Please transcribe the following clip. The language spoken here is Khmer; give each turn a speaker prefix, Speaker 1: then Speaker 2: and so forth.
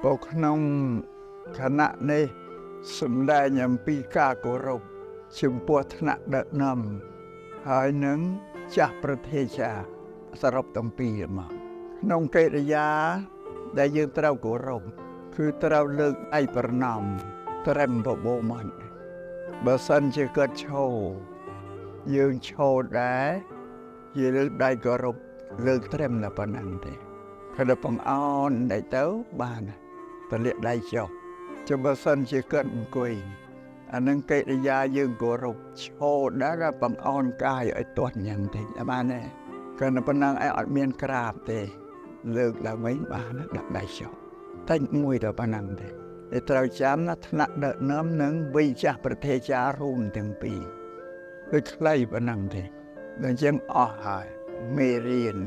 Speaker 1: បើក្នុងគណៈនេះសម្ដែងអំពីការគោរពចំពោះថ្នាក់ដឹកនាំហើយនឹងចាស់ប្រទេសចាសរុបទាំងពីរមកក្នុងកិរិយាដែលយើងត្រូវគោរពគឺត្រូវលើកដៃប្រណម្យត្រឹមបបោមិនបើសិនជាគាត់ឈរយើងឈរដែរយើងលើកដៃគោរពលើកត្រឹមតែប៉ុណ្ណឹងទេគាត់បង្អោនដៃទៅបានតលាក់ដៃចុះចាំបើសិនជាគាត់អង្គុយអានឹងកិរិយាយើងគោរពឈរដែរបង្អោនកាយឲ្យទាស់យ៉ាងតិចបានទេគាត់ប៉ុណ្ណឹងឯងអត់មានក្រាបទេលើកឡើងវិញបានដាក់ដៃចុះតែមួយទៅប៉ុណ្ណឹងទេតែត្រូវចាំណាថ្នាក់ដឹកនាំនិងវិចារប្រទេសចារួមទាំងពីរដូចខ្លីប៉ុណ្ណឹងទេដល់ជាងអស់ហើយមេរៀន